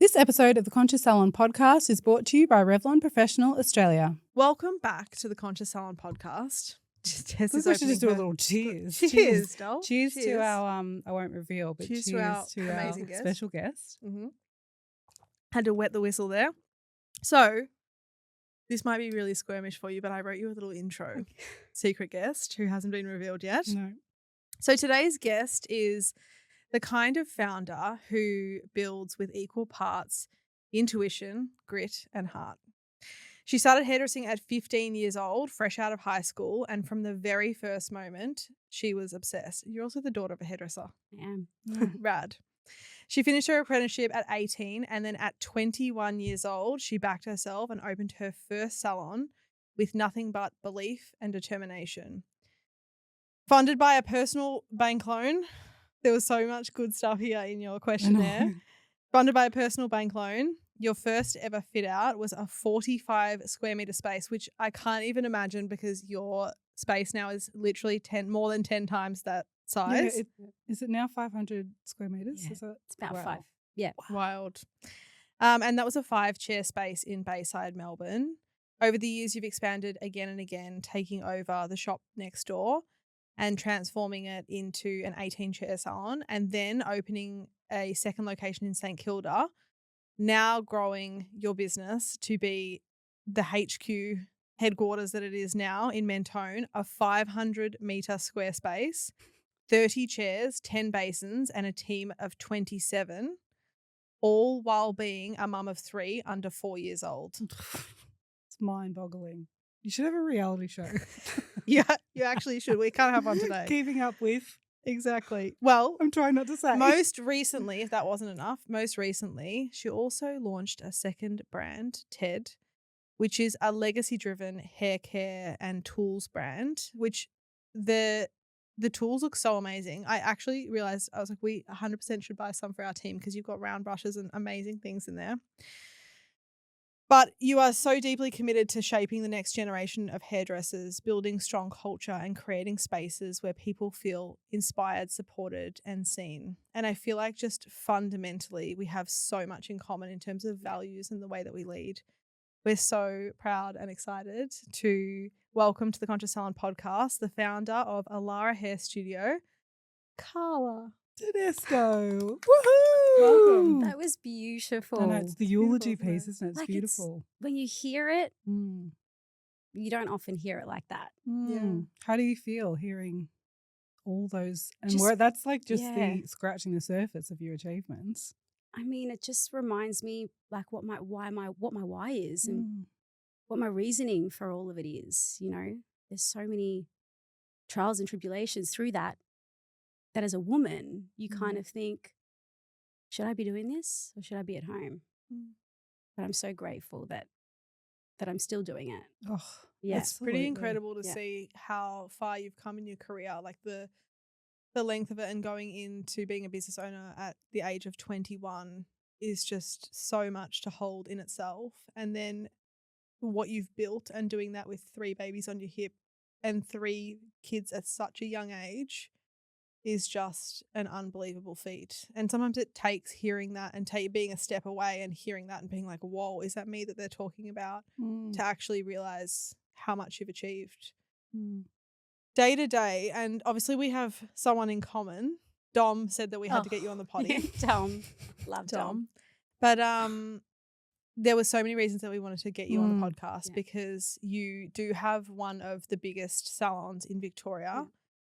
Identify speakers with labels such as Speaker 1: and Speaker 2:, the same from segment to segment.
Speaker 1: This episode of the Conscious Salon podcast is brought to you by Revlon Professional Australia.
Speaker 2: Welcome back to the Conscious Salon podcast.
Speaker 1: I think we should just do a little cheers.
Speaker 2: Cheers, doll.
Speaker 1: Cheers to our, I won't reveal, but
Speaker 2: Cheers
Speaker 1: cheers
Speaker 2: to our amazing guest.
Speaker 1: special guest.
Speaker 2: Mm-hmm. Had to wet the whistle there. So, this might be really squirmish for you, but I wrote you a little intro. Secret guest who hasn't been revealed yet.
Speaker 1: No.
Speaker 2: So, today's guest is the kind of founder who builds with equal parts intuition, grit, and heart. She started hairdressing at 15 years old, fresh out of high school, and from the very first moment, she was obsessed. You're also the daughter of a hairdresser.
Speaker 3: I am.
Speaker 2: Rad. She finished her apprenticeship at 18, and then at 21 years old, she backed herself and opened her first salon with nothing but belief and determination. Funded by a personal bank loan. There was so much good stuff here in your questionnaire. Funded by a personal bank loan. Your first ever fit out was a 45 square meter space, which I can't even imagine because your space now is literally more than 10 times that size.
Speaker 1: Yeah, is it now 500 square meters?
Speaker 3: Yeah,
Speaker 1: Is it?
Speaker 3: It's about
Speaker 1: Wow.
Speaker 3: 5. Yeah.
Speaker 2: Wild. And that was a 5-chair space in Bayside, Melbourne. Over the years, you've expanded again and again, taking over the shop next door and transforming it into an 18-chair salon, and then opening a second location in St Kilda, now growing your business to be the HQ headquarters that it is now in Mentone, a 500-metre square space, 30 chairs, 10 basins, and a team of 27, all while being a mum of 3 under 4 years old.
Speaker 1: It's mind-boggling. You should have a reality show.
Speaker 2: Yeah, you actually should. We can't have one today.
Speaker 1: Keeping up with.
Speaker 2: Exactly. Well,
Speaker 1: I'm trying not to say.
Speaker 2: most recently, if that wasn't enough, she also launched a second brand, TED, which is a legacy-driven hair care and tools brand, which the tools look so amazing. I actually realized, I was like, we 100% should buy some for our team because you've got round brushes and amazing things in there. But you are so deeply committed to shaping the next generation of hairdressers, building strong culture and creating spaces where people feel inspired, supported and seen. And I feel like just fundamentally we have so much in common in terms of values and the way that we lead. We're so proud and excited to welcome to the Conscious Salon podcast the founder of Alarah Hair Studio, Carla
Speaker 1: Tedesco. Woohoo!
Speaker 2: Welcome.
Speaker 3: That was beautiful.
Speaker 1: I know, it's the eulogy
Speaker 2: Beautiful,
Speaker 1: piece, isn't it? It's
Speaker 3: Like,
Speaker 1: beautiful.
Speaker 3: when you hear it,
Speaker 1: Mm.
Speaker 3: you don't often hear it like that.
Speaker 1: Mm. How do you feel hearing all those? And
Speaker 3: Just-
Speaker 1: where that's like just
Speaker 3: yeah.
Speaker 1: the scratching the surface of your achievements.
Speaker 3: I mean, it just reminds me like what my why is and
Speaker 1: Mm.
Speaker 3: what my reasoning for all of it is. You know, there's so many trials and tribulations through that as a woman, you kind of think, should I be doing this or should I be at home? But I'm so grateful that I'm still doing it.
Speaker 1: Oh,
Speaker 3: Yeah.
Speaker 2: It's pretty incredible to
Speaker 3: Yeah.
Speaker 2: see how far you've come in your career, like the length of it, and going into being a business owner at the age of 21 is just so much to hold in itself. And then what you've built and doing that with 3 babies on your hip and 3 kids at such a young age is just an unbelievable feat. And sometimes it takes hearing that and being a step away and hearing that and being like, whoa, is that me that they're talking about?
Speaker 1: Mm.
Speaker 2: To actually realize how much you've achieved
Speaker 1: Mm.
Speaker 2: day to day. And obviously we have someone in common. Dom said that we had to get you on the potty.
Speaker 3: Dom. Love
Speaker 2: Dom.
Speaker 3: Dom.
Speaker 2: But there were so many reasons that we wanted to get you on the podcast
Speaker 3: Yeah.
Speaker 2: because you do have one of the biggest salons in Victoria,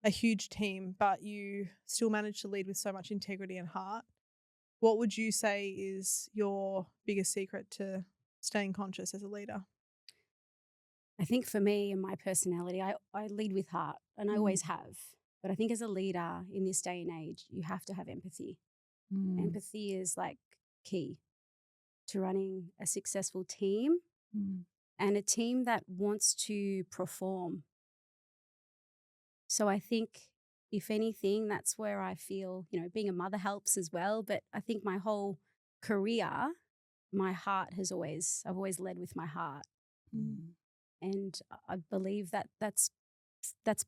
Speaker 2: a huge team, but you still manage to lead with so much integrity and heart. What would you say is your biggest secret to staying conscious as a leader?
Speaker 3: I think for me and my personality, I lead with heart and I always have. But I think as a leader in this day and age, you have to have empathy.
Speaker 1: Mm.
Speaker 3: Empathy is like key to running a successful team
Speaker 1: Mm.
Speaker 3: and a team that wants to perform. So I think, if anything, that's where I feel, being a mother helps as well. But I think my whole career, I've always led with my heart.
Speaker 1: Mm.
Speaker 3: And I believe that that's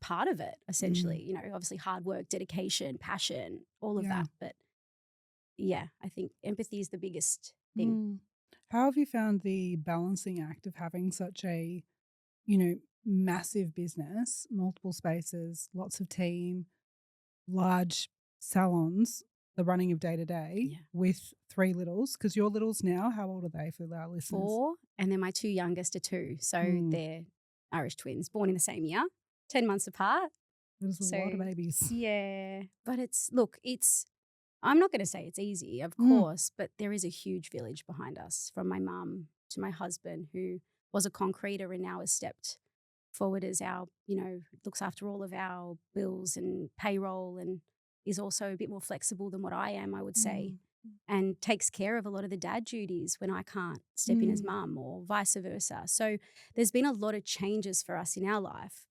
Speaker 3: part of it, essentially. Obviously hard work, dedication, passion, all of
Speaker 1: Yeah.
Speaker 3: that. But yeah, I think empathy is the biggest thing.
Speaker 1: How have you found the balancing act of having such a, massive business, multiple spaces, lots of team, large salons, the running of day to day with 3 littles? Because your littles now, how old are they for our listeners?
Speaker 3: 4, and then my 2 youngest are 2. So they're Irish twins, born in the same year, 10 months apart.
Speaker 1: There's a lot of babies.
Speaker 3: Yeah. But I'm not going to say it's easy, of course, but there is a huge village behind us, from my mum to my husband, who was a concreter and now has stepped forward as our, looks after all of our bills and payroll, and is also a bit more flexible than what I am, I would say, and takes care of a lot of the dad duties when I can't step in as mum, or vice versa. So there's been a lot of changes for us in our life.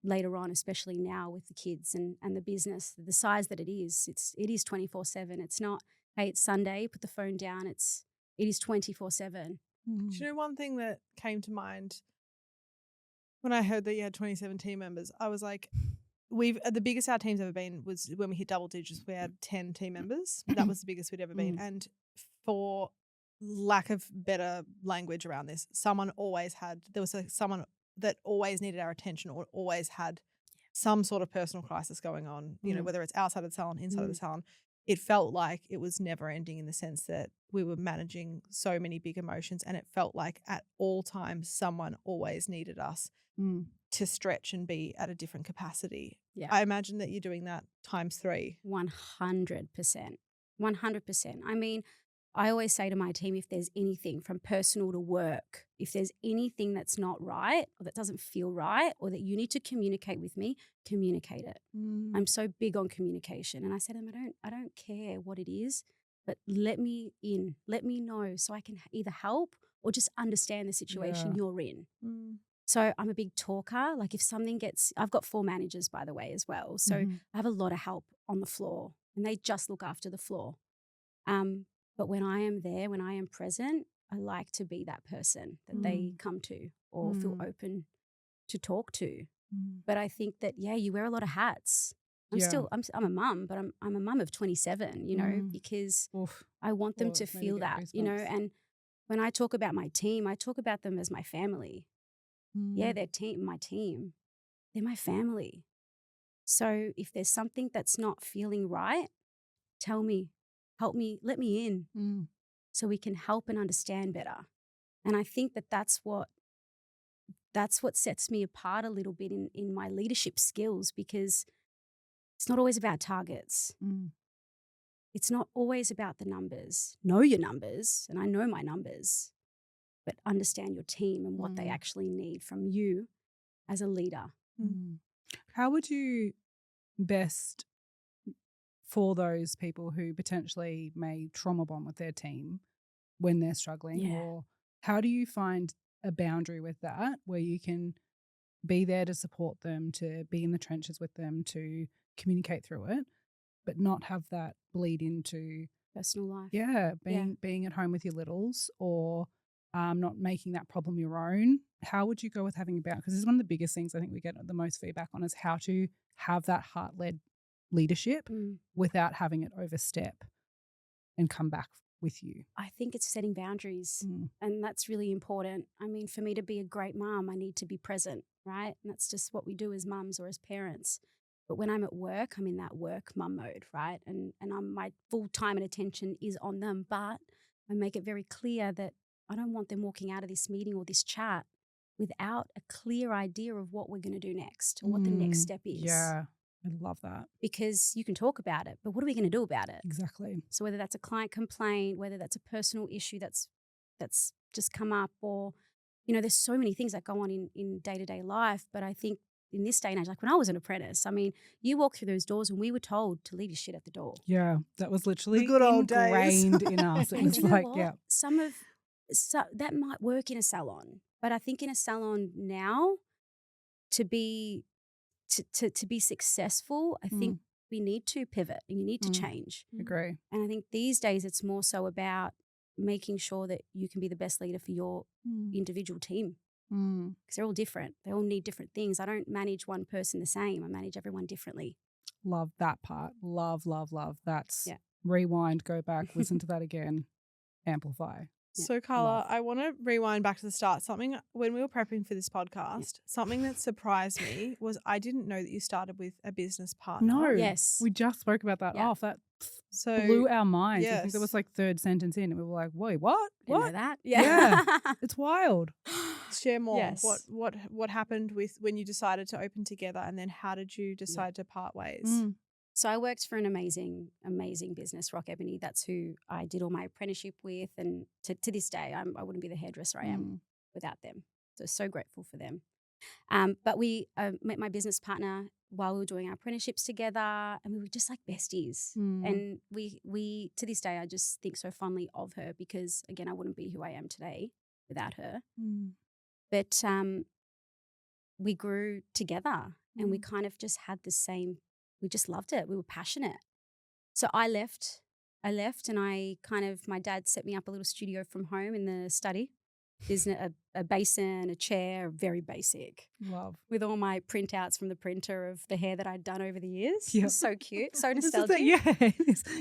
Speaker 3: Later on, especially now with the kids and the business, the size that it is 24/7. It's not, hey, it's Sunday, put the phone down. It is 24/7.
Speaker 2: Do you know one thing that came to mind when I heard that you had 27 team members? I was like, the biggest our team's ever been was when we hit double digits. We had 10 team members. That was the biggest we'd ever been. And for lack of better language around this, someone that always needed our attention, or always had some sort of personal crisis going on, whether it's outside of the salon, inside of the salon. It felt like it was never ending, in the sense that we were managing so many big emotions, and it felt like at all times someone always needed us to stretch and be at a different capacity.
Speaker 3: Yeah.
Speaker 2: I imagine that you're doing that times 3.
Speaker 3: 100%. 100%. I mean, I always say to my team, if there's anything from personal to work, if there's anything that's not right, or that doesn't feel right, or that you need to communicate with me, communicate it. I'm so big on communication. And I said to them, I don't care what it is, but let me in, let me know, so I can either help or just understand the situation you're in. So I'm a big talker. Like if something I've got 4 managers, by the way, as well. So I have a lot of help on the floor, and they just look after the floor. But when I am there, when I am present, I like to be that person that they come to or feel open to talk to. But I think that, you wear a lot of hats. I'm a mum, but I'm a mum of 27, because I want them to feel that, and when I talk about my team, I talk about them as my family. Yeah, they're my team. They're my family. So if there's something that's not feeling right, tell me, help me, let me in, so we can help and understand better. And I think that that's what sets me apart a little bit in my leadership skills, because it's not always about targets. It's not always about the numbers. Know your numbers, and I know my numbers, but understand your team and what they actually need from you as a leader.
Speaker 1: How would you best, for those people who potentially may trauma bond with their team when they're struggling, or how do you find a boundary with that, where you can be there to support them, to be in the trenches with them, to communicate through it, but not have that bleed into
Speaker 3: personal life?
Speaker 1: Being at home with your littles, or not making that problem your own. How would you go with having a boundary? Because this is one of the biggest things I think we get the most feedback on, is how to have that heart-led leadership without having it overstep and come back with you.
Speaker 3: I think it's setting boundaries, and that's really important. I mean, for me to be a great mom, I need to be present, right? And that's just what we do as mums or as parents. But when I'm at work, I'm in that work mum mode, right? And my full time and attention is on them, but I make it very clear that I don't want them walking out of this meeting or this chat without a clear idea of what we're going to do next, or what the next step is.
Speaker 1: Yeah, I love that.
Speaker 3: Because you can talk about it, but what are we going to do about it?
Speaker 1: Exactly.
Speaker 3: So whether that's a client complaint, whether that's a personal issue that's just come up, or, there's so many things that go on in day-to-day life. But I think in this day and age, like when I was an apprentice, I mean, you walk through those doors and we were told to leave your shit at the door.
Speaker 1: Yeah, that was literally
Speaker 2: the good old days.
Speaker 1: ingrained in us. It
Speaker 3: And
Speaker 1: was
Speaker 3: you know
Speaker 1: like,
Speaker 3: what? That might work in a salon, but I think in a salon now, to be successful, I think we need to pivot and you need to change.
Speaker 1: Agree.
Speaker 3: And I think these days it's more so about making sure that you can be the best leader for your individual team, because they're all different. They all need different things. I don't manage one person the same. I manage everyone differently.
Speaker 1: Love that part. Love. That's rewind, go back, listen to that again. amplify.
Speaker 3: Yeah.
Speaker 2: So, Carla,
Speaker 1: Love.
Speaker 2: I want to rewind back to the start. Something when we were prepping for this podcast, something that surprised me was I didn't know that you started with a business partner.
Speaker 1: No.
Speaker 3: Yes.
Speaker 1: We just spoke about that
Speaker 3: Yeah.
Speaker 1: off. That
Speaker 2: So
Speaker 1: blew our minds. I think
Speaker 2: yes.
Speaker 1: that was like third sentence in, and we were like, "Wait, what?
Speaker 3: Didn't know
Speaker 1: What?
Speaker 3: that.
Speaker 1: Yeah. It's wild."
Speaker 2: share more.
Speaker 3: Yes.
Speaker 2: What happened with when you decided to open together, and then how did you decide to part ways?
Speaker 1: Mm.
Speaker 3: So I worked for an amazing, amazing business, Rock Ebony. That's who I did all my apprenticeship with. And to this day, I wouldn't be the hairdresser I am without them. So grateful for them. But we met my business partner while we were doing our apprenticeships together, and we were just like besties. And we to this day, I just think so fondly of her because, again, I wouldn't be who I am today without her. But we grew together and we kind of just had the same, we just loved it. We were passionate. So I left and my dad set me up a little studio from home in the study. There's a basin, a chair, very basic.
Speaker 1: Love.
Speaker 3: With all my printouts from the printer of the hair that I'd done over the years.
Speaker 1: Yep.
Speaker 3: It was so cute, so
Speaker 1: This is
Speaker 3: nostalgic.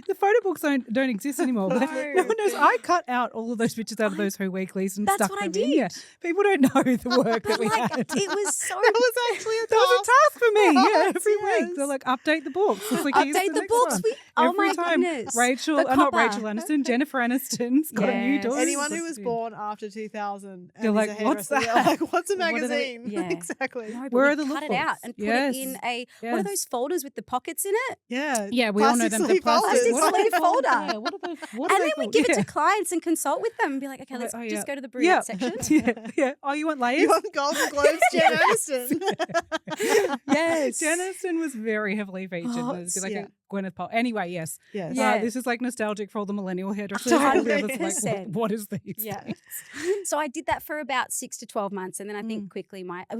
Speaker 1: the photo books don't exist anymore. But
Speaker 3: No.
Speaker 1: no one knows. I cut out all of those pictures out of those Who Weeklies and
Speaker 3: That's
Speaker 1: stuck
Speaker 3: what I
Speaker 1: them in. Yeah.
Speaker 3: did.
Speaker 1: People don't know the work that we
Speaker 3: Like,
Speaker 1: had.
Speaker 3: it was so
Speaker 2: That was actually a
Speaker 1: That was a task for me. Yeah, every
Speaker 2: Yes.
Speaker 1: week they're like, update the books. It's like, here's
Speaker 3: update the
Speaker 1: next
Speaker 3: books.
Speaker 1: one.
Speaker 3: Oh
Speaker 1: Every
Speaker 3: my
Speaker 1: time
Speaker 3: goodness.
Speaker 1: Rachel,
Speaker 3: The
Speaker 1: not
Speaker 3: copper.
Speaker 1: Rachel Aniston, Jennifer Aniston's got a new
Speaker 3: Yes.
Speaker 1: daughter.
Speaker 2: Anyone who
Speaker 1: What's
Speaker 2: was
Speaker 1: it?
Speaker 2: born after 2000 and
Speaker 1: You're
Speaker 2: is
Speaker 1: like,
Speaker 2: a
Speaker 1: "What's
Speaker 2: hairdresser," you're
Speaker 1: that?
Speaker 2: like, what's a
Speaker 3: What are they-
Speaker 2: magazine?
Speaker 3: Yeah.
Speaker 2: Exactly.
Speaker 3: No, but
Speaker 1: Where
Speaker 3: we
Speaker 1: are the
Speaker 3: cut it
Speaker 1: lookbooks?
Speaker 3: out and put
Speaker 1: Yes.
Speaker 3: it in what are those folders with the pockets in it?
Speaker 2: Yeah.
Speaker 1: Yeah, we all know them. The
Speaker 2: Plastic sleeve folders.
Speaker 1: plastic
Speaker 3: Plastic sleeve folder.
Speaker 1: Yeah, what are those? What are
Speaker 3: And
Speaker 1: they
Speaker 3: then we
Speaker 1: called?
Speaker 3: give it
Speaker 1: Yeah.
Speaker 3: to clients and consult with them and be like, okay, let's
Speaker 1: yeah.
Speaker 3: just go to the
Speaker 1: Yeah.
Speaker 3: brunette section.
Speaker 1: yeah. Oh, you want layers?
Speaker 2: You want Golden Globes, Jen Aniston?
Speaker 3: Yes.
Speaker 1: Jen Aniston was very heavily featured.
Speaker 3: Oh,
Speaker 1: It was like
Speaker 2: yeah.
Speaker 1: a Gwyneth Paltrow. Anyway, yes.
Speaker 2: Yes.
Speaker 3: Yeah.
Speaker 1: This is like nostalgic for all the millennial hairdressers.
Speaker 3: 100%.
Speaker 1: All the others are like, what is these?
Speaker 3: Yeah.
Speaker 1: things?
Speaker 3: So I did that for about 6 to 12 months. And then I think quickly I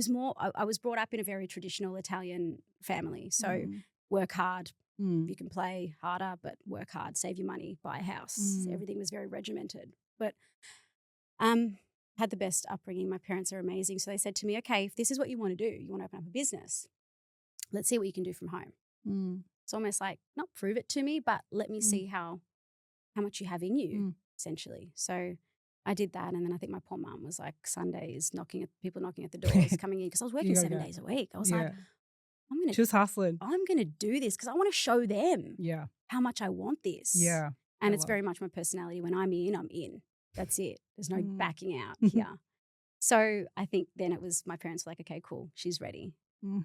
Speaker 3: was brought up in a very traditional Italian family. So work hard. You can play harder, but work hard, save your money, buy a house. Everything was very regimented. But had the best upbringing. My parents are amazing. So they said to me, okay, if this is what you want to do, you want to open up a business, let's see what you can do from home. It's almost like, not prove it to me, but let me see how much you have in you, essentially. So I did that. And then I think my poor mum was like Sundays people knocking at the doors, coming in, because I was working 7 days a week. I was like,
Speaker 1: She was hustling.
Speaker 3: I'm going to do this because I want to show them
Speaker 1: Yeah.
Speaker 3: how much I want this.
Speaker 1: Yeah.
Speaker 3: And
Speaker 1: I
Speaker 3: it's
Speaker 1: love
Speaker 3: very much my personality. When I'm in, I'm in. That's it. There's no backing out here. So I think then it was my parents were like, okay, cool. She's ready.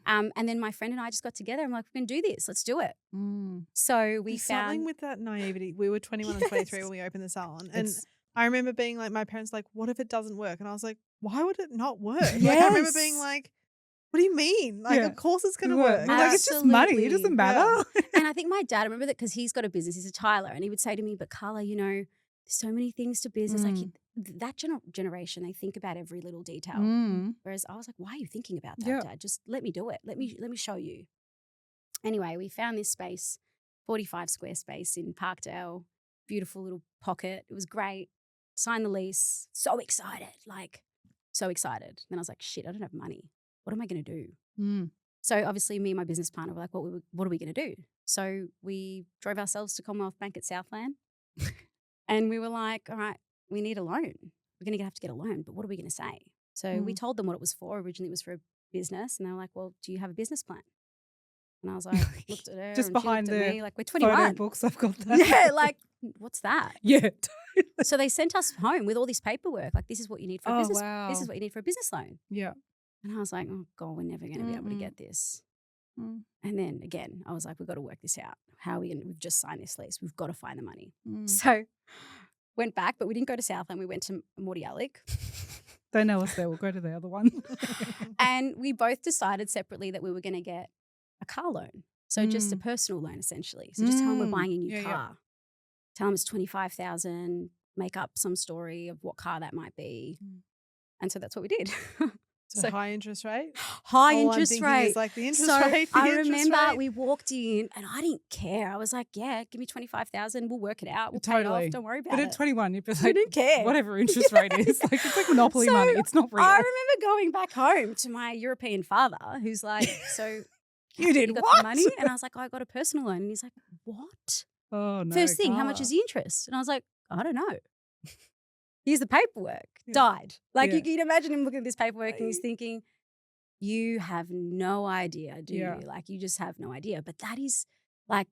Speaker 3: And then my friend and I just got together. I'm like, we're going to do this. Let's do it. So we
Speaker 2: There's
Speaker 3: found
Speaker 2: something with that naivety. We were 21 and 23 when we opened the salon. And
Speaker 1: It's-
Speaker 2: I remember being like, my parents like, what if it doesn't work? And I was like, why would it not work? Like, I remember being
Speaker 3: Yes.
Speaker 2: like, what do you mean? Like,
Speaker 1: Yeah.
Speaker 2: of course it's going to
Speaker 1: We're
Speaker 2: work.
Speaker 1: like, it's just money. It doesn't
Speaker 3: Absolutely.
Speaker 1: matter.
Speaker 3: and I think my dad, I remember that because he's got a business, he's a tiler, and he would say to me, but Carla, there's so many things to business. Like that generation, they think about every little detail. Whereas I was like, why are you thinking about that,
Speaker 1: Yeah.
Speaker 3: Dad? Just let me do it. Let me show you. Anyway, we found this space, 45 square space in Parkdale, beautiful little pocket. It was great. Signed the lease. So excited, so excited. Then I was like, shit, I don't have money. What am I going to do? So obviously me and my business partner were like, what are we going to do? So we drove ourselves to Commonwealth Bank at Southland and we were like, all right, we need a loan. We're going to have to get a loan, but what are we going to say? So we told them what it was for. Originally it was for a business and they were like, well, do you have a business plan? And I was like, looked at her
Speaker 1: Just
Speaker 3: and she
Speaker 1: behind
Speaker 3: looked at
Speaker 1: the
Speaker 3: me like, we're
Speaker 1: Photo
Speaker 3: 21.
Speaker 1: books, I've got that.
Speaker 3: Yeah, like, what's that?
Speaker 1: Yeah.
Speaker 3: So they sent us home with all this paperwork. Like, this is what you need for a business.
Speaker 1: Wow.
Speaker 3: This is what you need for a business loan.
Speaker 1: Yeah.
Speaker 3: And I was like, oh God, we're never going to be able to get this. And then again, I was like, we've got to work this out. How are we going to, we've just signed this lease. We've got to find the money. So went back, but we didn't go to Southland. We went to Morty Alec.
Speaker 1: They know us there. We'll go to the other one.
Speaker 3: And we both decided separately that we were going to get a car loan. So just a personal loan, essentially. So just tell them we're buying a new car. Tell them it's $25,000, make up some story of what car that might be. And so that's what we did.
Speaker 2: So high interest rate?
Speaker 3: High
Speaker 2: All I'm
Speaker 3: interest
Speaker 2: thinking
Speaker 3: rate.
Speaker 2: is like the interest
Speaker 3: So
Speaker 2: rate. the
Speaker 3: I
Speaker 2: interest
Speaker 3: remember
Speaker 2: rate.
Speaker 3: we walked in and I didn't care. I was like, yeah, give me $25,000. We'll work it out. We'll pay it
Speaker 1: Totally.
Speaker 3: off. Don't worry about
Speaker 1: But
Speaker 3: it.
Speaker 1: at 21, you'd be
Speaker 3: I
Speaker 1: like,
Speaker 3: didn't care.
Speaker 1: whatever interest rate is. Like, it's like Monopoly
Speaker 3: So
Speaker 1: money. It's not real.
Speaker 3: I remember going back home to my European father who's like, so
Speaker 1: You did
Speaker 3: got
Speaker 1: what?
Speaker 3: the money? And I was like, I got a personal loan. And he's like, what?
Speaker 1: Oh, no.
Speaker 3: First thing, how much
Speaker 1: Carla.
Speaker 3: is the interest? And I was like, I don't know. Here's the paperwork.
Speaker 2: Yeah.
Speaker 3: Died. Like
Speaker 1: Yeah.
Speaker 3: you can imagine him looking at this paperwork and he's
Speaker 2: I-
Speaker 3: thinking, you have no idea, do
Speaker 1: Yeah.
Speaker 3: you? Like you just have no idea. But that is like,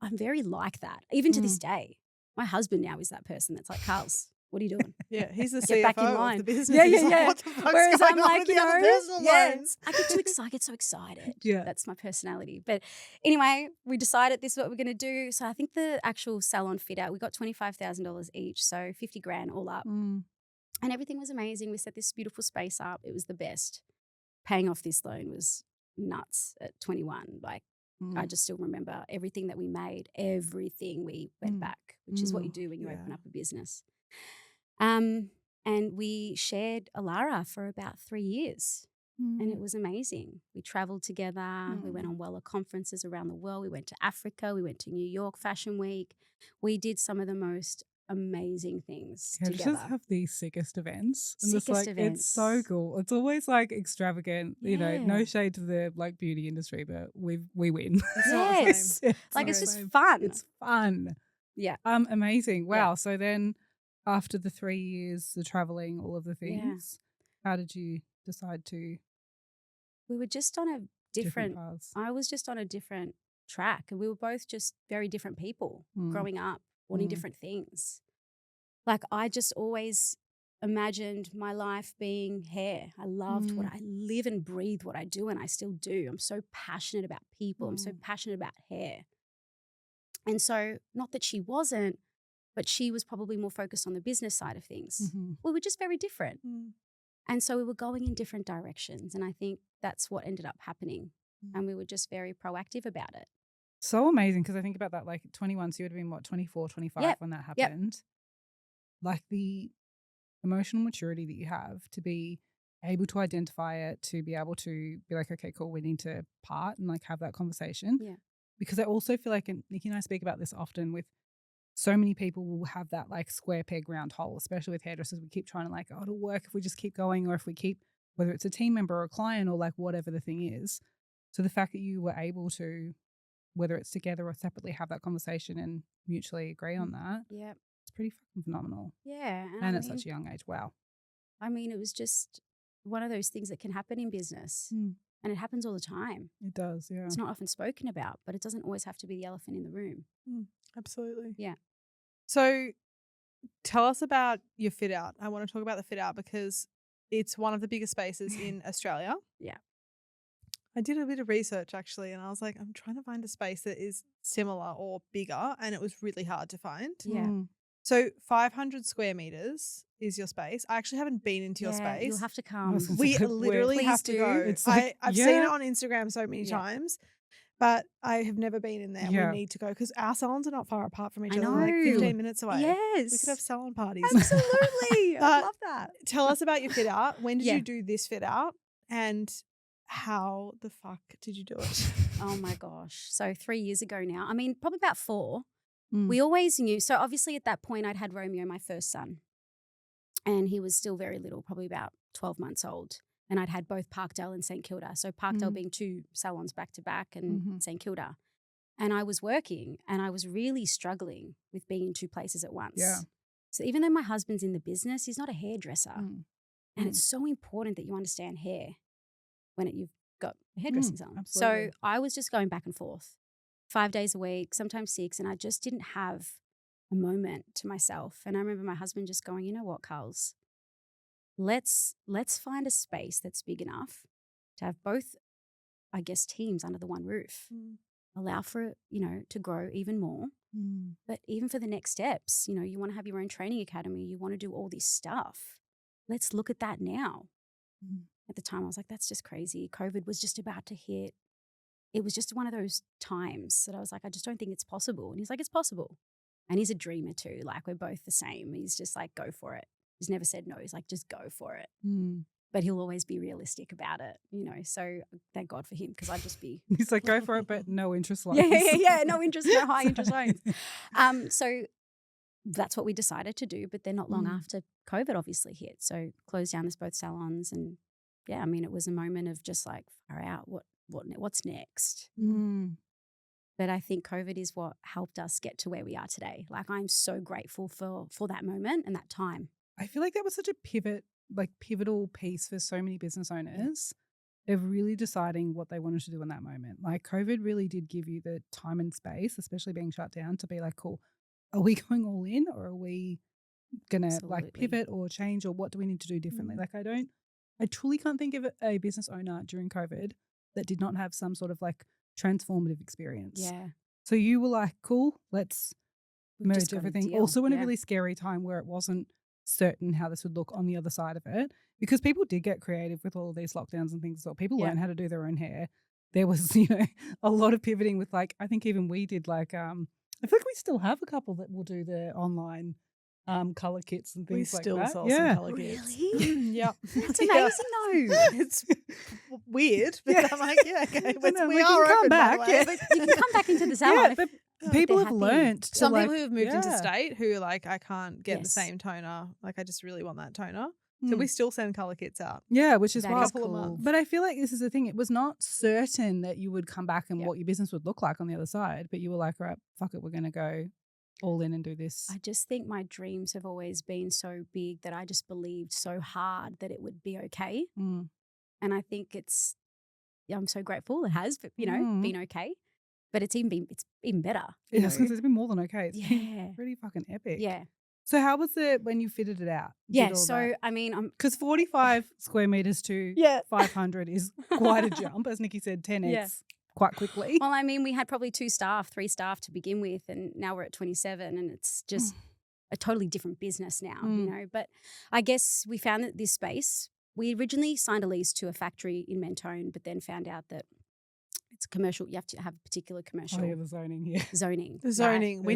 Speaker 3: I'm very like that. Even to this day. My husband now is that person that's like, Carls, what are you doing?
Speaker 2: Yeah, he's the
Speaker 3: Get back in
Speaker 2: CFO of
Speaker 3: line.
Speaker 2: the business.
Speaker 3: Yeah,
Speaker 2: He's
Speaker 3: yeah,
Speaker 2: like,
Speaker 3: yeah.
Speaker 2: what the fuck's
Speaker 3: Whereas
Speaker 2: going
Speaker 3: I'm
Speaker 2: on
Speaker 3: like,
Speaker 2: with
Speaker 3: you
Speaker 2: the other
Speaker 3: know,
Speaker 2: personal
Speaker 3: yeah,
Speaker 2: loans?
Speaker 3: I get too excited. I get so excited.
Speaker 1: Yeah.
Speaker 3: That's my personality. But anyway, we decided this is what we're going to do. So I think the actual salon fit out, we got $25,000 each. So 50 grand all up.
Speaker 1: Mm.
Speaker 3: And everything was amazing. We set this beautiful space up. It was the best. Paying off this loan was nuts at 21. Like, I just still remember everything that we made, everything we went back, which is what you do when you open
Speaker 2: Yeah.
Speaker 3: up a business. And we shared Alarah for about 3 years. And it was amazing. We traveled together. We went on Weller conferences around the world. We went to Africa. We went to New York Fashion Week. We did some of the most amazing things
Speaker 1: Yeah,
Speaker 3: together.
Speaker 1: just have the sickest events. And
Speaker 3: Sickest
Speaker 1: it's like,
Speaker 3: events.
Speaker 1: it's so cool. It's always like extravagant, you know, no
Speaker 3: Yeah.
Speaker 1: shade to the like beauty industry, but we win.
Speaker 2: It's not the
Speaker 3: Yes.
Speaker 2: same.
Speaker 1: It's
Speaker 3: Like
Speaker 1: not
Speaker 3: it's
Speaker 1: the
Speaker 3: just
Speaker 1: same.
Speaker 3: fun.
Speaker 1: It's fun.
Speaker 3: Yeah.
Speaker 1: Amazing. Wow. So then after the 3 years, the traveling, all of the
Speaker 3: Yeah.
Speaker 1: things, how did you decide to
Speaker 3: We were just on a
Speaker 1: different
Speaker 3: different,
Speaker 1: paths?
Speaker 3: I was just on a different track and we were both just very different people
Speaker 1: Mm.
Speaker 3: growing up, wanting
Speaker 1: Mm.
Speaker 3: different things. Like I just always imagined my life being hair. I loved what I live and breathe what I do and I still do. I'm so passionate about people. I'm so passionate about hair. And so not that she wasn't, but she was probably more focused on the business side of things.
Speaker 1: Mhm.
Speaker 3: We were just very different.
Speaker 2: Mm.
Speaker 3: And so we were going in different directions. And I think that's what ended up happening. And we were just very proactive about it.
Speaker 1: So amazing because I think about that like 21, so you would have been what, 24, 25
Speaker 3: Yep.
Speaker 1: when that
Speaker 3: Yep.
Speaker 1: happened. Like the emotional maturity that you have to be able to identify it, to be able to be like, okay, cool, we need to part and like have that conversation.
Speaker 3: Yeah.
Speaker 1: Because I also feel like, and Nikki and I speak about this often with so many people will have that like square peg round hole, especially with hairdressers. We keep trying to like, oh, it'll work if we just keep going or if we keep, whether it's a team member or a client or like whatever the thing is. So the fact that you were able to, whether it's together or separately, have that conversation and mutually agree on that,
Speaker 3: Yeah.
Speaker 1: it's pretty fucking phenomenal.
Speaker 3: Yeah.
Speaker 1: And at such a young age. Wow.
Speaker 3: I mean, it was just one of those things that can happen in business. And it happens all the time.
Speaker 1: It does, yeah.
Speaker 3: It's not often spoken about, but it doesn't always have to be the elephant in the room.
Speaker 2: Absolutely.
Speaker 3: Yeah.
Speaker 2: So tell us about your fit out. I want to talk about the fit out because it's one of the biggest spaces in Australia.
Speaker 3: Yeah.
Speaker 2: I did a bit of research actually, and I was like, I'm trying to find a space that is similar or bigger, and it was really hard to find.
Speaker 3: Yeah.
Speaker 2: So 500 square meters is your space. I actually haven't been into your
Speaker 3: Yeah,
Speaker 2: space.
Speaker 3: You'll have to
Speaker 1: I
Speaker 3: come.
Speaker 1: was gonna
Speaker 2: We
Speaker 1: say,
Speaker 2: literally
Speaker 3: Please
Speaker 2: have to
Speaker 3: do.
Speaker 2: go.
Speaker 1: It's like,
Speaker 2: I've seen it
Speaker 1: yeah.
Speaker 2: on Instagram so many
Speaker 3: Yeah.
Speaker 2: times, but I have never been in there.
Speaker 1: Yeah.
Speaker 2: We need to go because our salons are not far apart from each
Speaker 3: I
Speaker 2: other. They're like
Speaker 3: know.
Speaker 2: 15 minutes away.
Speaker 3: Yes.
Speaker 2: We could have salon parties.
Speaker 3: Absolutely. I
Speaker 2: But-
Speaker 3: love that.
Speaker 2: Tell us about your fit out. When did
Speaker 3: Yeah.
Speaker 2: you do this fit out? And how the fuck did you do it?
Speaker 3: Oh my gosh. So 3 years ago now, I mean, probably about 4.
Speaker 1: Mm.
Speaker 3: We always knew. So obviously at that point, I'd had Romeo, my first son, and he was still very little, probably about 12 months old. And I'd had both Parkdale and St Kilda. So Parkdale being 2 salons back to back and St Kilda. And I was working and I was really struggling with being in 2 places at once.
Speaker 1: Yeah.
Speaker 3: So even though my husband's in the business, he's not a hairdresser.
Speaker 1: Mm.
Speaker 3: And it's so important that you understand hair when you've got a hairdressing salon.
Speaker 1: absolutely.
Speaker 3: So I was just going back and forth 5 days a week, sometimes 6, and I just didn't have a moment to myself. And I remember my husband just going, you know what, Carls, let's find a space that's big enough to have both, I guess, teams under the one roof. Allow for it, to grow even more. But even for the next steps, you want to have your own training academy, you want to do all this stuff. Let's look at that now. At the time, I was like, that's just crazy. COVID was just about to hit. It was just one of those times that I was like, I just don't think it's possible. And he's like, it's possible. And he's a dreamer too. Like, we're both the same. He's just like, go for it. He's never said no. He's like, just go for it. But he'll always be realistic about it, So thank God for him because I'd just be.
Speaker 1: He's like, go for it, but no interest loans.
Speaker 3: Yeah. No interest, no high interest loans. So that's what we decided to do. But then not long after COVID obviously hit. So closed down both salons. And yeah, I mean, it was a moment of just like, far out, what's next? But I think COVID is what helped us get to where we are today. Like, I'm so grateful for that moment and that time.
Speaker 1: I feel like that was such a pivotal piece for so many business owners of really deciding what they wanted to do in that moment. Like, COVID really did give you the time and space, especially being shut down, to be like, cool, are we going all in, or are we gonna like
Speaker 3: Absolutely.
Speaker 1: pivot or change, or what do we need to do differently? Like, I truly can't think of a business owner during COVID that did not have some sort of like transformative experience.
Speaker 3: Yeah.
Speaker 1: So you were like, cool, let's
Speaker 3: We've just
Speaker 1: merge
Speaker 3: got a
Speaker 1: everything.
Speaker 3: deal.
Speaker 1: Also in a
Speaker 3: Yeah.
Speaker 1: really scary time where it wasn't certain how this would look on the other side of it, because people did get creative with all of these lockdowns and things as well. People
Speaker 3: Yeah.
Speaker 1: learned how to do their own hair. There was, a lot of pivoting with, like, I think even we did like, I feel like we still have a couple that will do the online color kits and
Speaker 2: We
Speaker 1: things like
Speaker 2: still
Speaker 1: that.
Speaker 2: sell
Speaker 1: Yeah.
Speaker 2: some color kits.
Speaker 3: Really?
Speaker 2: Yep.
Speaker 3: That's
Speaker 2: Yeah.
Speaker 3: amazing though.
Speaker 2: It's weird, but
Speaker 1: Yeah.
Speaker 2: I'm like, yeah, okay.
Speaker 1: I know,
Speaker 2: We
Speaker 1: like, you
Speaker 2: are
Speaker 1: can come
Speaker 2: open,
Speaker 1: back,
Speaker 2: by the way.
Speaker 1: yeah.
Speaker 3: But you can come back into the salon.
Speaker 1: Yeah,
Speaker 3: if-
Speaker 1: but
Speaker 3: if
Speaker 1: people
Speaker 3: they're
Speaker 1: have
Speaker 3: happy.
Speaker 1: learned to,
Speaker 2: Some
Speaker 1: like,
Speaker 2: people who have moved into
Speaker 1: yeah.
Speaker 2: state who are like, I can't get the
Speaker 3: Yes.
Speaker 2: same toner. Like, I just really want that toner. So
Speaker 1: Mm.
Speaker 2: we still send color kits out.
Speaker 1: Yeah, which is
Speaker 3: That
Speaker 1: wild.
Speaker 3: is
Speaker 2: Couple of
Speaker 3: cool.
Speaker 2: months.
Speaker 1: But I feel like this is the thing. It was not certain that you would come back and
Speaker 2: Yeah.
Speaker 1: what your business would look like on the other side. But you were like, right, fuck it, we're going to go all in and do this.
Speaker 3: I just think my dreams have always been so big that I just believed so hard that it would be okay.
Speaker 1: Mm.
Speaker 3: And I think I'm so grateful it has, been okay. But it's even better. you
Speaker 1: Yeah,
Speaker 3: know?
Speaker 1: it's been more than okay. It's been
Speaker 3: Yeah.
Speaker 1: pretty fucking epic.
Speaker 3: Yeah.
Speaker 1: So how was it when you fitted it out?
Speaker 3: Yeah. So, I mean,
Speaker 1: because 45 square meters to
Speaker 3: Yeah.
Speaker 1: 500 is quite a jump, as Nikki said, 10x
Speaker 3: Yeah.
Speaker 1: quite quickly.
Speaker 3: well, I mean, we had probably 3 staff to begin with, and now we're at 27, and it's just a totally different business now, But I guess we found that this space, we originally signed a lease to a factory in Mentone, but then found out that it's commercial. You have to have a particular commercial
Speaker 1: Oh, yeah, the zoning, yeah.
Speaker 3: zoning.
Speaker 2: The zoning.
Speaker 3: right?
Speaker 2: We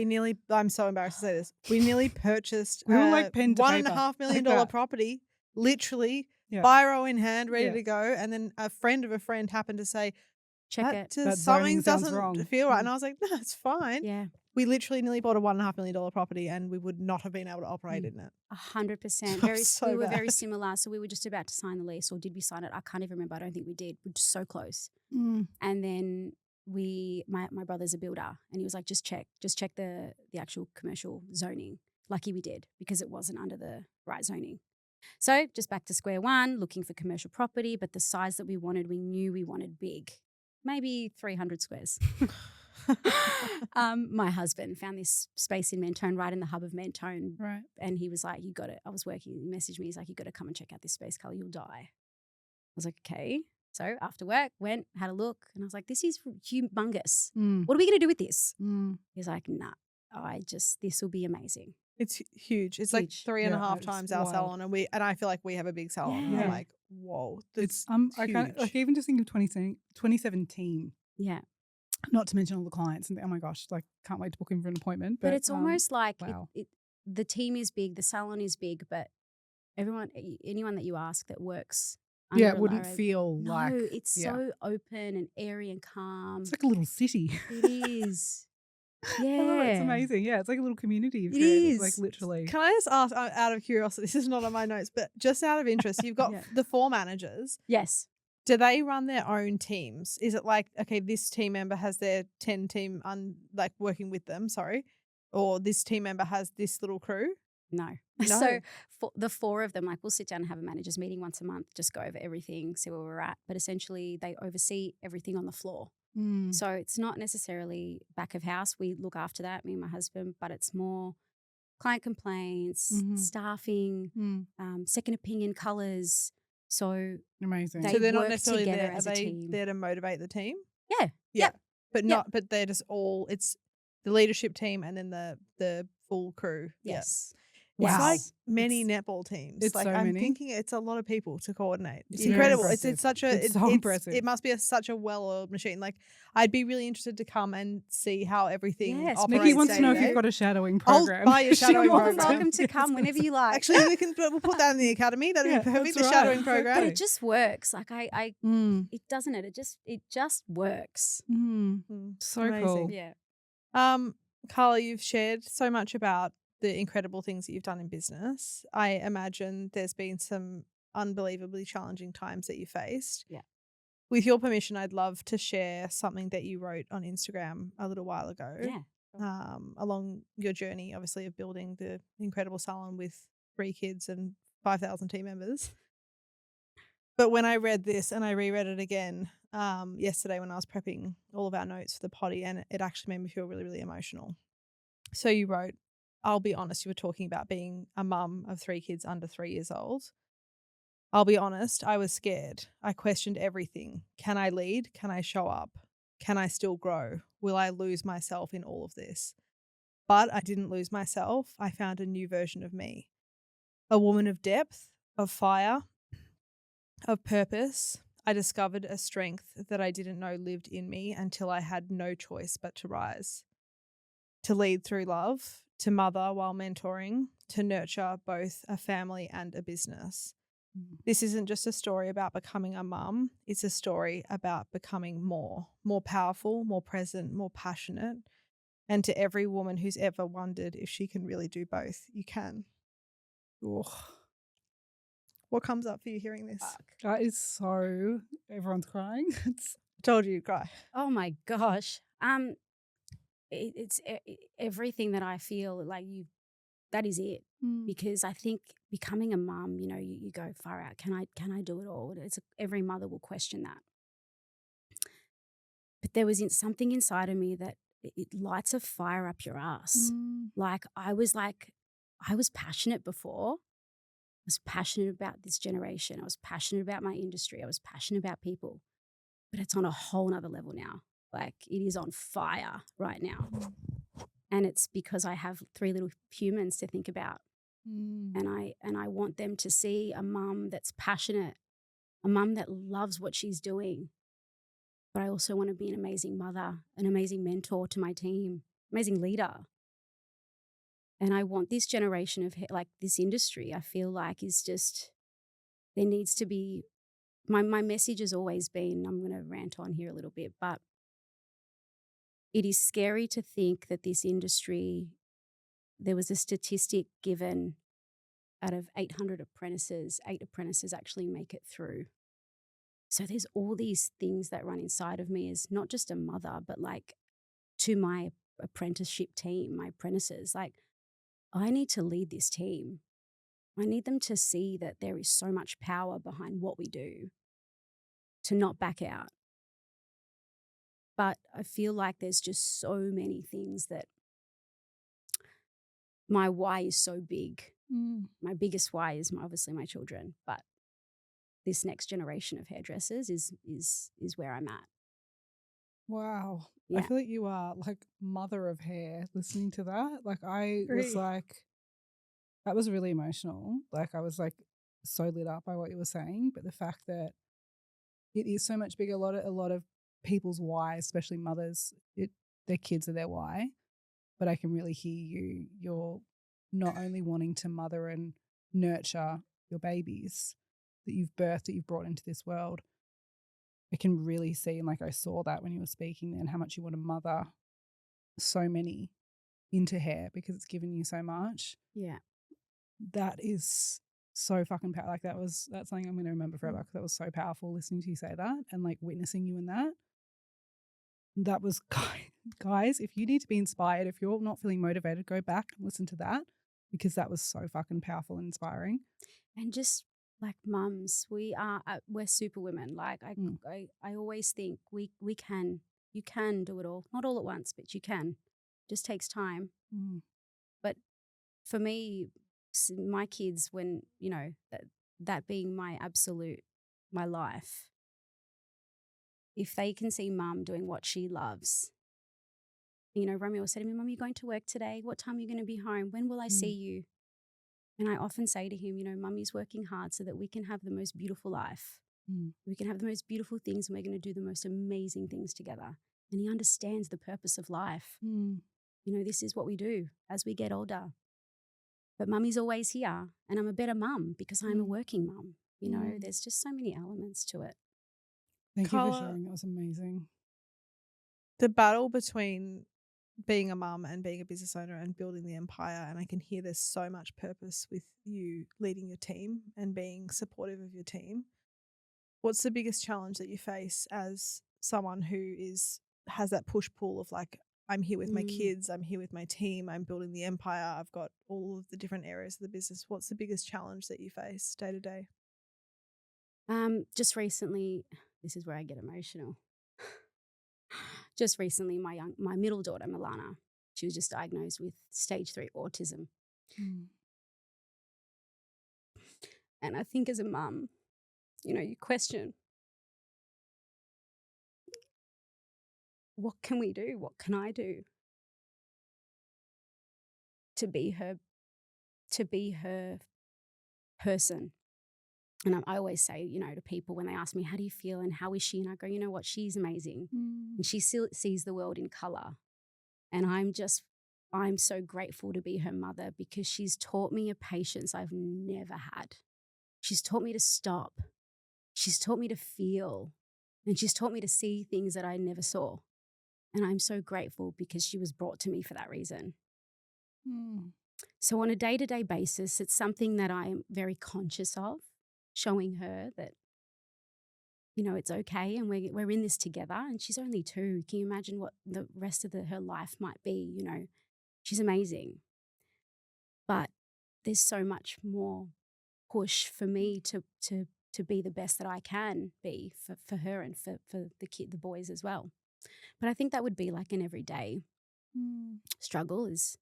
Speaker 1: Yeah.
Speaker 2: nearly, I'm so embarrassed to say this. We nearly purchased
Speaker 1: We were like pen to
Speaker 2: $1.5
Speaker 1: paper,
Speaker 2: million
Speaker 1: like that.
Speaker 2: property, literally,
Speaker 1: Yeah.
Speaker 2: biro in hand, ready
Speaker 1: Yeah.
Speaker 2: to go. And then a friend of a friend happened to say,
Speaker 3: Check it.
Speaker 1: That
Speaker 2: something
Speaker 1: zoning sounds
Speaker 2: doesn't
Speaker 1: wrong."
Speaker 2: feel right. And I was like, no, it's fine.
Speaker 3: Yeah,
Speaker 2: We literally nearly bought a $1.5 million property and we would not have been able to operate in it.
Speaker 3: 100%.
Speaker 2: That was so
Speaker 3: we were very
Speaker 2: bad.
Speaker 3: similar. So we were just about to sign the lease, or did we sign it? I can't even remember. I don't think we did. We're just so close.
Speaker 1: Mm.
Speaker 3: And then my brother's a builder, and he was like, just check the actual commercial zoning. Lucky we did, because it wasn't under the right zoning. So just back to square one, looking for commercial property, but the size that we knew we wanted big, maybe 300 squares. My husband found this space in Mentone, right in the hub of Mentone.
Speaker 1: Right.
Speaker 3: And he was like, you got it. I was working. He messaged me. He's like, you got to come and check out this space, Carla. You'll die. I was like, okay. So after work, went, had a look. And I was like, this is humongous.
Speaker 1: Mm.
Speaker 3: What are we going to do with this?
Speaker 1: Mm.
Speaker 3: He's like, nah, this will be be
Speaker 2: It's huge. It's like
Speaker 3: Huge.
Speaker 2: 3.5
Speaker 1: Yeah, it's
Speaker 2: times our
Speaker 1: wild.
Speaker 2: salon. And I feel like we have a big salon. And
Speaker 3: Yeah.
Speaker 2: I'm like, whoa.
Speaker 1: It's
Speaker 2: That's
Speaker 1: I kind of
Speaker 2: huge.
Speaker 1: like, even just think of 2017,
Speaker 3: Yeah.
Speaker 1: not to mention all the clients, and oh my gosh, like, can't wait to book in for an appointment.
Speaker 3: But it's almost like
Speaker 1: wow.
Speaker 3: the team is big, the salon is big, but anyone that you ask that works under
Speaker 1: yeah, it wouldn't
Speaker 3: Alarah,
Speaker 1: feel
Speaker 3: no,
Speaker 1: like
Speaker 3: it's
Speaker 1: yeah.
Speaker 3: so open and airy and calm.
Speaker 1: It's like a little city.
Speaker 3: It is. Yeah.
Speaker 1: Oh, it's amazing. Yeah, it's like a little community.
Speaker 3: It
Speaker 1: It's like
Speaker 3: is.
Speaker 1: literally.
Speaker 2: Can I just ask, out of curiosity, this is not on my notes, but just out of interest, you've got
Speaker 3: Yeah.
Speaker 2: the 4 managers.
Speaker 3: Yes.
Speaker 2: Do they run their own teams? Is it like, okay, this team member has their 10 team working with them, or this team member has this little crew?
Speaker 3: No.
Speaker 2: No.
Speaker 3: So for the 4 of them, like, we'll sit down and have a managers meeting once a month, just go over everything, see where we're at. But essentially they oversee everything on the floor.
Speaker 1: Mm.
Speaker 3: So it's not necessarily back of house. We look after that, me and my husband, but it's more client complaints,
Speaker 1: Mhm.
Speaker 3: staffing,
Speaker 1: Mm.
Speaker 3: second opinion colors. So
Speaker 1: Amazing.
Speaker 3: They
Speaker 2: So they're not
Speaker 3: work
Speaker 2: necessarily
Speaker 3: together
Speaker 2: there. Are
Speaker 3: as a
Speaker 2: they
Speaker 3: team.
Speaker 2: there to motivate the team?
Speaker 3: yeah.
Speaker 2: Yeah. But
Speaker 3: Yeah.
Speaker 2: not. But they're just all. It's the leadership team and then the full crew. Yeah.
Speaker 3: Yes.
Speaker 2: It's
Speaker 1: Wow.
Speaker 2: like many
Speaker 3: It's-
Speaker 2: netball teams.
Speaker 1: It's
Speaker 2: like
Speaker 1: so
Speaker 2: I'm
Speaker 1: many.
Speaker 2: thinking it's a lot of people to coordinate.
Speaker 1: It's
Speaker 2: It's incredible.
Speaker 1: very
Speaker 2: It's
Speaker 1: impressive.
Speaker 2: such a
Speaker 1: It's so impressive.
Speaker 2: It must be such a well-oiled machine. Like, I'd be really interested to come and see how everything
Speaker 3: Yes,
Speaker 2: operates.
Speaker 1: Nikki wants to know if
Speaker 2: day-to-day.
Speaker 1: you've got a shadowing
Speaker 2: I'll
Speaker 1: program.
Speaker 2: buy a
Speaker 1: She
Speaker 2: shadowing
Speaker 3: You're more than
Speaker 2: program.
Speaker 3: welcome to come whenever you like.
Speaker 2: Actually, we'll put that in the academy. That'd
Speaker 1: Yeah,
Speaker 2: be perfect.
Speaker 1: that's
Speaker 2: The
Speaker 1: right.
Speaker 2: shadowing
Speaker 1: Exactly.
Speaker 2: program.
Speaker 3: but it just works. Like
Speaker 1: Mm.
Speaker 3: it doesn't it? It just works.
Speaker 1: Mm.
Speaker 2: Mm,
Speaker 1: So
Speaker 2: amazing.
Speaker 1: cool.
Speaker 3: Yeah.
Speaker 2: Carla, you've shared so much about the incredible things that you've done in business. I imagine there's been some unbelievably challenging times that you faced.
Speaker 3: Yeah.
Speaker 2: With your permission, I'd love to share something that you wrote on Instagram a little while ago.
Speaker 3: Yeah.
Speaker 2: Along your journey, obviously, of building the incredible salon with 3 kids and 5,000 team members. But when I read this and I reread it again yesterday when I was prepping all of our notes for the potty, and it actually made me feel really, really emotional. So you wrote, I'll be honest, you were talking about being a mum of 3 kids under 3 years old. I'll be honest, I was scared. I questioned everything. Can I lead? Can I show up? Can I still grow? Will I lose myself in all of this? But I didn't lose myself. I found a new version of me. A woman of depth, of fire, of purpose. I discovered a strength that I didn't know lived in me until I had no choice but to rise. To lead through love, to mother while mentoring, to nurture both a family and a business. This isn't just a story about becoming a mum. It's a story about becoming more powerful, more present, more passionate. And to every woman who's ever wondered if she can really do both, you can.
Speaker 1: Ugh.
Speaker 2: What comes up for you hearing this?
Speaker 1: That is so. Everyone's crying. It's
Speaker 2: I told you you'd cry.
Speaker 3: Oh my gosh. It's everything that I feel like that is it. Because I think becoming a mum, you know, you go far out. Can I do it all? Every mother will question that. But there was something inside of me that it lights a fire up your ass. Like I was passionate before. I was passionate about this generation. I was passionate about my industry. I was passionate about people. But it's on a whole nother level now. Like it is on fire right now. And it's because I have 3 little humans to think about. And I want them to see a mum that's passionate, a mum that loves what she's doing. But I also want to be an amazing mother, an amazing mentor to my team, amazing leader. And I want this generation of like this industry, I feel like is just, there needs to be, my message has always been, I'm going to rant on here a little bit, but it is scary to think that this industry, there was a statistic given out of 800 apprentices, 8 apprentices actually make it through. So there's all these things that run inside of me as not just a mother, but like to my apprenticeship team, my apprentices, like I need to lead this team. I need them to see that there is so much power behind what we do, to not back out. But I feel like there's just so many things that my why is so big. My biggest why is obviously my children, but this next generation of hairdressers is where I'm at.
Speaker 1: wow.
Speaker 3: Yeah.
Speaker 1: I feel like you are like mother of hair listening to that. Like I was like, that was really emotional. Like I was like so lit up by what you were saying, but the fact that it is so much bigger. A lot of people's why, especially mothers, their kids are their why. But I can really hear you. You're not only wanting to mother and nurture your babies that you've birthed, that you've brought into this world. I can really see, and like I saw that when you were speaking then, how much you want to mother so many into hair because it's given you so much.
Speaker 3: Yeah.
Speaker 1: That is so fucking powerful. Like that's something I'm going to remember forever because that was so powerful listening to you say that and like witnessing you in that. That was, guys, if you need to be inspired, if you're not feeling motivated, go back and listen to that because that was so fucking powerful and inspiring.
Speaker 3: And just like mums, we're superwomen. Like I always think you can do it all. Not all at once, but you can. Just takes time. But for me, my kids, when, you know, that being my absolute, my life, if they can see mum doing what she loves, you know, Romeo said to me, Mum, you're going to work today? What time are you going to be home? When will I see you? And I often say to him, you know, Mummy's working hard so that we can have the most beautiful life. We can have the most beautiful things and we're going to do the most amazing things together. And he understands the purpose of life. You know, this is what we do as we get older. But Mummy's always here and I'm a better mum because I'm a working mum. You know, there's just so many elements to it.
Speaker 1: Thank you for sharing. That was amazing.
Speaker 2: The battle between being a mum and being a business owner and building the empire, and I can hear there's so much purpose with you leading your team and being supportive of your team. What's the biggest challenge that you face as someone who has that push-pull of like, I'm here with my kids, I'm here with my team, I'm building the empire, I've got all of the different areas of the business. What's the biggest challenge that you face day to day?
Speaker 3: Just recently, this is where I get emotional. Just recently, my middle daughter, Milana, she was just diagnosed with stage 3 autism. And I think as a mum, you question, what can we do? What can I do to be her person? And I always say, to people when they ask me, how do you feel and how is she? And I go, you know what? She's amazing. And she still sees the world in color. And I'm so grateful to be her mother because she's taught me a patience I've never had. She's taught me to stop. She's taught me to feel. And she's taught me to see things that I never saw. And I'm so grateful because she was brought to me for that reason. So on a day-to-day basis, it's something that I'm very conscious of, showing her that, it's okay and we're in this together. And she's only 2. Can you imagine what the rest of her life might be? She's amazing. But there's so much more push for me to be the best that I can be for her and for the boys as well. But I think that would be like an everyday struggle is,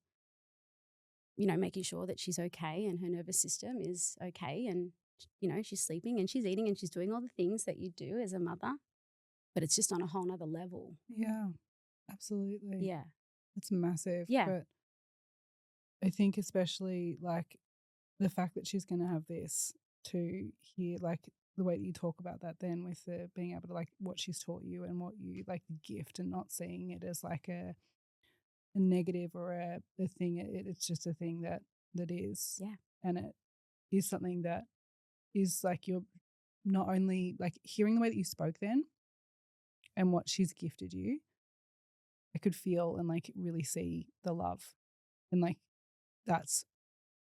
Speaker 3: making sure that she's okay and her nervous system is okay and, she's sleeping and she's eating and she's doing all the things that you do as a mother. But it's just on a whole nother level.
Speaker 1: Yeah, absolutely.
Speaker 3: Yeah.
Speaker 1: It's massive.
Speaker 3: Yeah.
Speaker 1: But I think especially like the fact that she's going to have this to hear, like the way that you talk about that then with the being able to like what she's taught you and what you like the gift and not seeing it as like a negative or a thing. It's just a thing that is.
Speaker 3: Yeah.
Speaker 1: And it is something that is like you're not only like hearing the way that you spoke then and what she's gifted you, I could feel and like really see the love. And like that's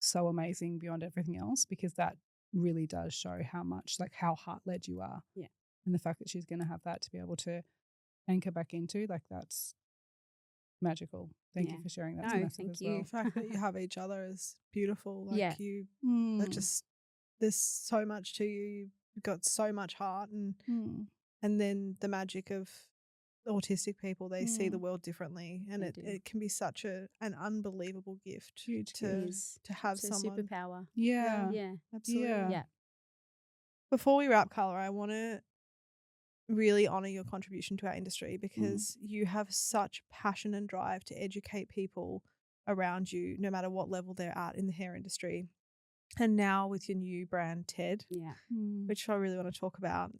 Speaker 1: so amazing beyond everything else because that really does show how much like how heart-led you are.
Speaker 3: Yeah.
Speaker 1: And the fact that she's going to have that to be able to anchor back into, like that's magical. Thank you for sharing that.
Speaker 3: No,
Speaker 1: massive
Speaker 3: thank
Speaker 1: as
Speaker 3: you.
Speaker 1: well.
Speaker 2: The fact that you have each other is beautiful. Like
Speaker 3: Yeah.
Speaker 2: that just there's so much to you. You've got so much heart and then the magic of autistic people, they see the world differently and it can be such an unbelievable gift to have
Speaker 3: it's
Speaker 2: someone.
Speaker 3: a superpower.
Speaker 1: Yeah.
Speaker 3: Yeah.
Speaker 2: Absolutely.
Speaker 3: Yeah.
Speaker 2: Before we wrap, Carla, I want to really honor your contribution to our industry because you have such passion and drive to educate people around you, no matter what level they're at in the hair industry. And now with your new brand, Ted, which I really want to talk about.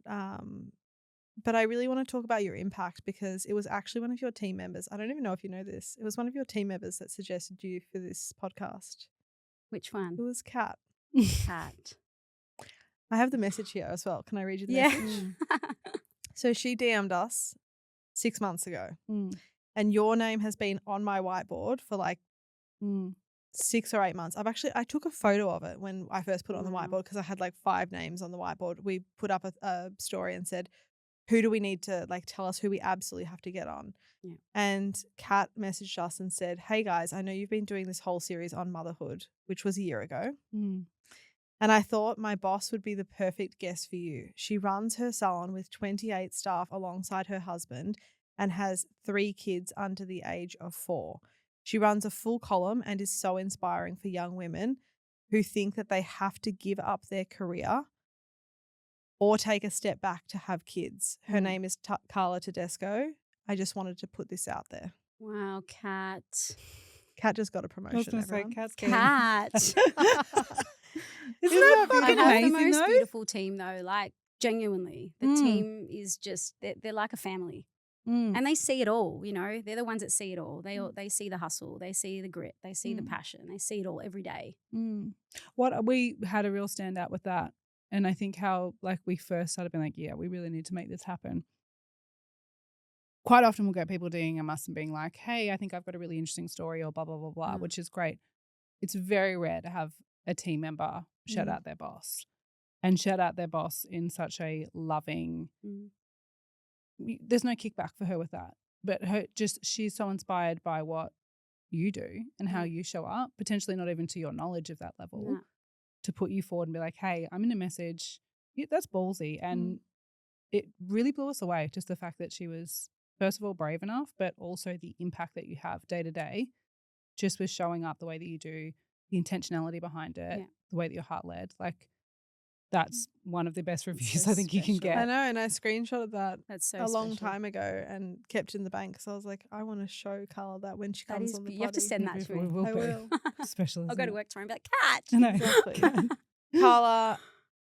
Speaker 2: But I really want to talk about your impact because it was actually one of your team members. I don't even know if you know this. It was one of your team members that suggested you for this podcast.
Speaker 3: Which one?
Speaker 2: It was Kat.
Speaker 3: Kat.
Speaker 2: I have the message here as well. Can I read you the message? So she DM'd us 6 months ago. And your name has been on my whiteboard for like 6 or 8 months. I took a photo of it when I first put it on the whiteboard because I had like 5 names on the whiteboard. We put up a story and said, who do we need to like tell us who we absolutely have to get on?
Speaker 3: Yeah.
Speaker 2: And Kat messaged us and said, hey guys, I know you've been doing this whole series on motherhood, which was a year ago. And I thought my boss would be the perfect guest for you. She runs her salon with 28 staff alongside her husband and has 3 kids under the age of 4. She runs a full column and is so inspiring for young women who think that they have to give up their career or take a step back to have kids. Her name is Carla Tedesco. I just wanted to put this out there.
Speaker 3: Wow, Kat.
Speaker 2: Kat just got a promotion.
Speaker 1: I was going to say
Speaker 2: everyone.
Speaker 3: Kat.
Speaker 1: Isn't that fucking
Speaker 3: I have
Speaker 1: amazing
Speaker 3: the most
Speaker 1: though?
Speaker 3: beautiful team though. Like genuinely, the team is just they're like a family, and they see it all. They're the ones that see it all. They see the hustle, they see the grit, they see the passion, they see it all every day.
Speaker 1: What we had a real standout with that, and I think how like we first started being like, yeah, we really need to make this happen. Quite often we'll get people DMing us and being like, hey, I think I've got a really interesting story or blah, blah, blah, blah, which is great. It's very rare to have a team member shout out their boss. and shout out their boss in such a loving. There's no kickback for her with that, but she's so inspired by what you do and how you show up, potentially not even to your knowledge of that level, to put you forward and be like, hey, I'm in a message. That's ballsy. And it really blew us away, just the fact that she was, first of all, brave enough, but also the impact that you have day to day, just with showing up the way that you do, the intentionality behind it, the way that you're heart led. Like, that's one of the best reviews I think you can get.
Speaker 2: I know, and I screenshotted that
Speaker 3: a
Speaker 2: long time ago and kept it in the bank because I was like, I want to show Carla that when she comes on the
Speaker 3: You have to send that to me.
Speaker 2: I will.
Speaker 1: Special.
Speaker 3: I'll go to work tomorrow and be like, catch.
Speaker 2: Exactly. Carla,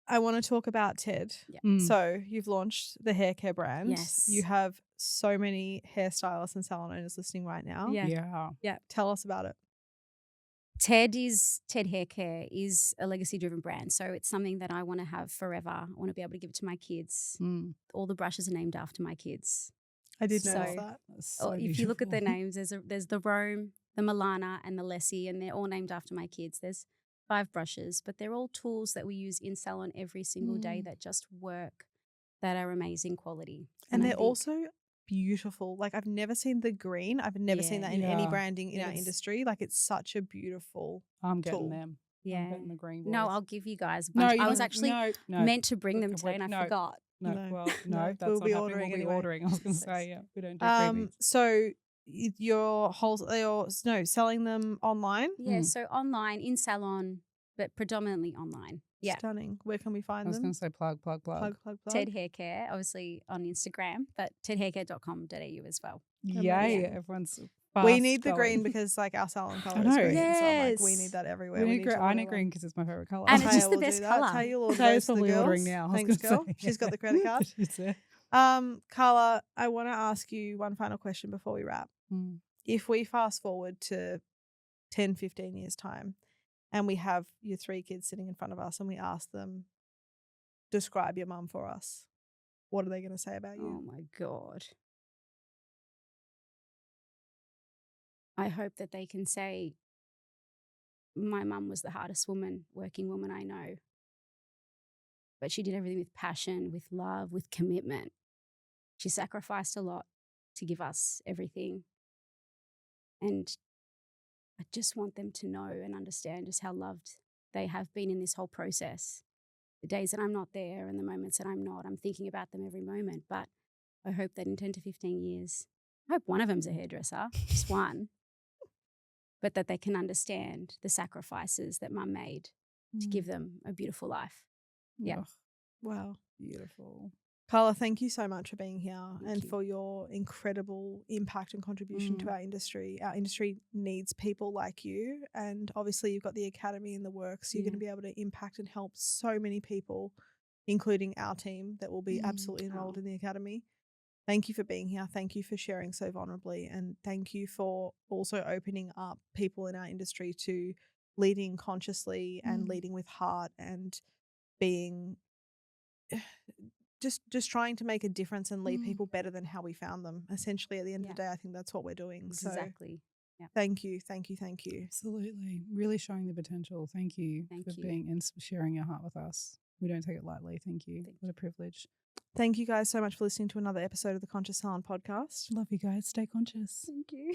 Speaker 2: I want to talk about TED.
Speaker 3: Yeah.
Speaker 2: So you've launched the Haircare brand.
Speaker 3: Yes.
Speaker 2: You have so many hairstylists and salon owners listening right now.
Speaker 3: Yeah.
Speaker 2: Tell us about it.
Speaker 3: TED Haircare is a legacy-driven brand, so it's something that I want to have forever. I want to be able to give it to my kids. All the brushes are named after my kids.
Speaker 2: I did notice that.
Speaker 1: So
Speaker 3: if you look at their names, there's the Rome, the Milana, and the Lessie, and they're all named after my kids. There's 5 brushes, but they're all tools that we use in salon every single day that just work, that are amazing quality.
Speaker 2: And they're also beautiful. Like, I've never seen the green. I've never seen that in any branding in our industry. Like, it's such a beautiful
Speaker 1: I'm getting
Speaker 2: tool.
Speaker 1: them.
Speaker 3: Yeah.
Speaker 1: I'm getting the green boys.
Speaker 3: No, I'll give you guys a bunch. I was actually
Speaker 1: no.
Speaker 3: meant to bring them today and I forgot.
Speaker 1: No, that's
Speaker 2: we'll
Speaker 1: not
Speaker 2: be
Speaker 1: happening.
Speaker 2: ordering
Speaker 1: We'll be
Speaker 2: anyway.
Speaker 1: ordering. I was going to say, we don't do freebies.
Speaker 2: So you're selling them online?
Speaker 3: Yeah, so online, in salon, but predominantly online. Yeah.
Speaker 2: Stunning. Where can we find
Speaker 1: I was
Speaker 2: them?
Speaker 1: going to say plug.
Speaker 2: Plug.
Speaker 3: TED Haircare, obviously on Instagram, but tedhaircare.com.au as well.
Speaker 1: Yay, everyone's fast
Speaker 2: we need the
Speaker 1: going.
Speaker 2: green because like our salon colour
Speaker 1: I
Speaker 2: is
Speaker 1: know.
Speaker 2: green.
Speaker 3: Yes.
Speaker 2: So I'm like, we need that everywhere.
Speaker 1: I need green because it's my favourite colour.
Speaker 3: And it's just the
Speaker 2: will
Speaker 3: best
Speaker 2: do that.
Speaker 3: colour.
Speaker 2: Tay, you'll order
Speaker 1: Tay's
Speaker 2: those for the
Speaker 1: probably
Speaker 2: girls.
Speaker 1: ordering now.
Speaker 2: Thanks, girl.
Speaker 1: Say.
Speaker 2: She's got the credit card.
Speaker 1: It's there.
Speaker 2: Carla, I want to ask you one final question before we wrap. If we fast forward to 10, 15 years' time and we have your 3 kids sitting in front of us and we ask them, describe your mum for us, what are they going to say about you?
Speaker 3: Oh, my God. I hope that they can say, my mum was the hardest working woman I know. But she did everything with passion, with love, with commitment. She sacrificed a lot to give us everything. And I just want them to know and understand just how loved they have been in this whole process. The days that I'm not there and the moments that I'm not, I'm thinking about them every moment. But I hope that in 10 to 15 years, I hope one of them's a hairdresser, just one, but that they can understand the sacrifices that mum made to give them a beautiful life. Yeah.
Speaker 2: Wow.
Speaker 1: Beautiful.
Speaker 2: Carla, thank you so much for being here
Speaker 3: Thank you.
Speaker 2: for your incredible impact and contribution to our industry. Our industry needs people like you. And obviously you've got the academy in the works. You're going to be able to impact and help so many people, including our team that will be absolutely enrolled in the academy. Thank you for being here. Thank you for sharing so vulnerably. And thank you for also opening up people in our industry to leading consciously and leading with heart and being just trying to make a difference and leave people better than how we found them. Essentially, at the end of the day, I think that's what we're doing.
Speaker 3: Exactly.
Speaker 2: So thank you.
Speaker 1: Absolutely. Really showing the potential. Thank you for being and sharing your heart with us. We don't take it lightly. Thank you. What a privilege.
Speaker 2: Thank you guys so much for listening to another episode of the Conscious Salon podcast.
Speaker 1: Love you guys. Stay conscious.
Speaker 3: Thank you.